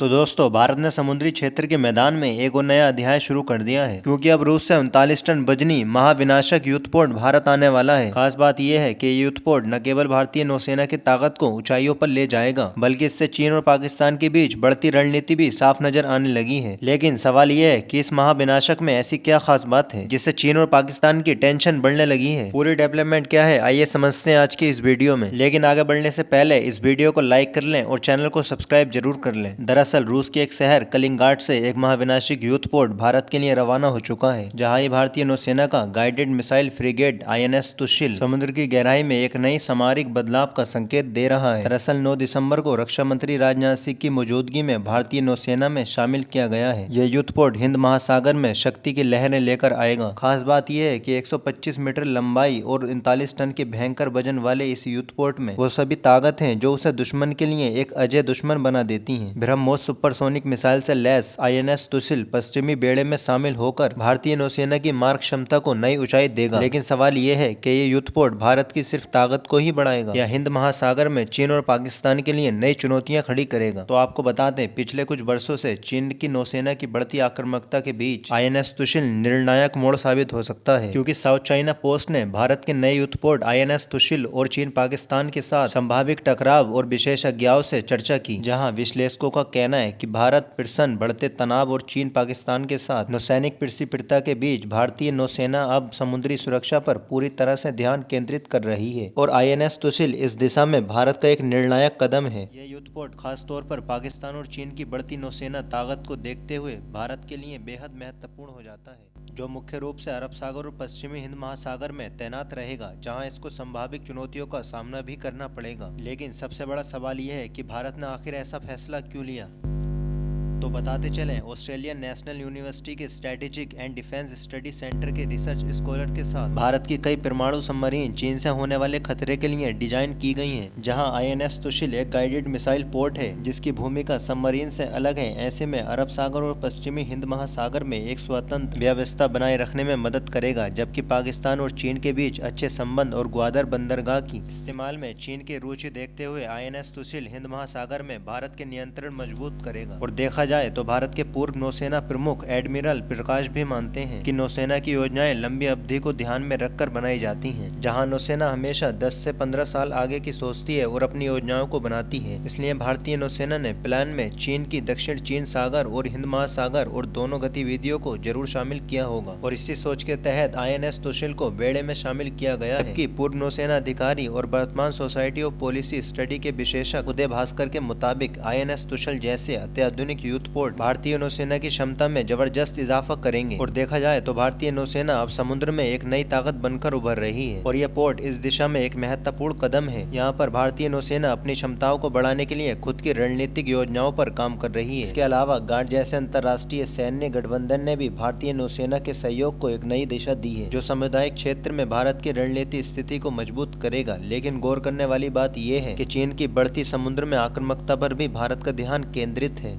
तो दोस्तों, भारत ने समुद्री क्षेत्र के मैदान में एक और नया अध्याय शुरू कर दिया है, क्योंकि अब रूस से 39 टन वजनी महाविनाशक युद्धपोत भारत आने वाला है। खास बात यह है कि ये युद्धपोत न केवल भारतीय नौसेना की ताकत को ऊंचाइयों पर ले जाएगा, बल्कि इससे चीन और पाकिस्तान के बीच बढ़ती रणनीति भी साफ नजर आने लगी है। लेकिन सवाल यह है कि इस महाविनाशक में ऐसी क्या खास बात है जिससे चीन और पाकिस्तान की टेंशन बढ़ने लगी है। पूरी डेवलपमेंट क्या है, आइए समझते हैं आज की इस वीडियो में। लेकिन आगे बढ़ने से पहले इस वीडियो को लाइक कर लें और चैनल को सब्सक्राइब जरूर कर लें। दरअसल रूस के एक शहर कलिंगार्ड से एक महाविनाशक युद्धपोत भारत के लिए रवाना हो चुका है, जहां ये भारतीय नौसेना का guided missile frigate INS Tushil समुद्र की गहराई में एक नई सामरिक बदलाव का संकेत दे रहा है। दरअसल 9 दिसंबर को रक्षा मंत्री राजनाथ सिंह की मौजूदगी में भारतीय नौसेना में शामिल किया गया है। यह युद्धपोत हिंद महासागर में शक्ति की लहरें लेकर आएगा। खास बात यह है कि 125 मीटर लंबाई और 39 टन के भयंकर वजन वाले इस युद्धपोत में वो सभी ताकत है जो उसे दुश्मन के लिए एक अजय दुश्मन बना देती है। ब्रह्मोस सुपरसोनिक मिसाइल से लैस INS तुशिल पश्चिमी बेड़े में शामिल होकर भारतीय नौसेना की मार क्षमता को नई ऊंचाई देगा। लेकिन सवाल यह है कि ये युद्धपोत भारत की सिर्फ ताकत को ही बढ़ाएगा या हिंद महासागर में चीन और पाकिस्तान के लिए नई चुनौतियां खड़ी करेगा। तो आपको बता दें, पिछले कुछ वर्षों से चीन की नौसेना की बढ़ती आक्रामकता के बीच INS तुशिल निर्णायक मोड़ साबित हो सकता है, क्योंकि साउथ चाइना पोस्ट ने भारत के नए युद्धपोत INS तुशिल और चीन पाकिस्तान के साथ संभावित टकराव और विशेषज्ञों से चर्चा की, जहां विश्लेषकों का कहना है कि भारत प्रश्न बढ़ते तनाव और चीन पाकिस्तान के साथ नौसैनिक प्रतिस्पर्धा के बीच भारतीय नौसेना अब समुद्री सुरक्षा पर पूरी तरह से ध्यान केंद्रित कर रही है और INS तुशिल इस दिशा में भारत का एक निर्णायक कदम है। यह युद्धपोत खास तौर पर पाकिस्तान और चीन की बढ़ती नौसेना ताकत को देखते हुए भारत के लिए बेहद महत्वपूर्ण हो जाता है, जो मुख्य रूप से अरब सागर और पश्चिमी हिंद महासागर में तैनात रहेगा, जहां इसको संभावित चुनौतियों का सामना भी करना पड़ेगा। लेकिन सबसे बड़ा सवाल यह है कि भारत ने आखिर ऐसा फैसला क्यों लिया। तो बताते चलें, ऑस्ट्रेलियन नेशनल यूनिवर्सिटी के strategic and defence study centre के रिसर्च स्कॉलर के साथ भारत की कई परमाणु सबमरीन चीन से होने वाले खतरे के लिए डिजाइन की गई हैं, जहां INS तुशिल एक गाइडेड मिसाइल पोत है जिसकी भूमिका सबमरीन से अलग है। ऐसे में अरब सागर और पश्चिमी हिंद महासागर में एक स्वतंत्र व्यवस्था बनाए रखने में मदद करेगा, जबकि पाकिस्तान और चीन के बीच अच्छे संबंध और ग्वादर बंदरगाह की इस्तेमाल में चीन की रुचि देखते हुए INS तुशिल हिंद महासागर में भारत के नियंत्रण मजबूत करेगा। और देखा जाए तो भारत के पूर्व नौसेना प्रमुख एडमिरल प्रकाश भी मानते हैं कि नौसेना की योजनाएं लंबी अवधि को ध्यान में रखकर बनाई जाती हैं, जहां नौसेना हमेशा 10 से 15 साल आगे की सोचती है और अपनी योजनाओं को बनाती है। इसलिए भारतीय नौसेना ने प्लान में चीन की दक्षिण चीन सागर और हिंद महासागर और दोनों गतिविधियों को जरूर शामिल किया होगा और इसी सोच के तहत INS तुशिल को बेड़े में शामिल किया गया है। कि पूर्व नौसेना अधिकारी और वर्तमान सोसाइटी ऑफ पॉलिसी स्टडी के विशेषज्ञ उदय भास्कर के मुताबिक INS तुशिल जैसे अत्याधुनिक युद्धपोत भारतीय नौसेना की क्षमता में जबरदस्त इजाफा करेंगे और देखा जाए तो भारतीय नौसेना अब समुद्र में एक नई ताकत बनकर उभर रही है और यह पोत इस दिशा में एक महत्वपूर्ण कदम है। यहाँ पर भारतीय नौसेना अपनी क्षमताओं को बढ़ाने के लिए खुद की रणनीतिक योजनाओं पर काम कर रही है। इसके अलावा गार्ड जैसे अंतर्राष्ट्रीय सैन्य गठबंधन ने भी भारतीय नौसेना के सहयोग को एक नई दिशा दी है, जो सामुदायिक क्षेत्र में भारत की रणनीतिक स्थिति को मजबूत करेगा। लेकिन गौर करने वाली बात यह है कि चीन की बढ़ती समुद्र में आक्रामकता पर भी भारत का ध्यान केंद्रित है।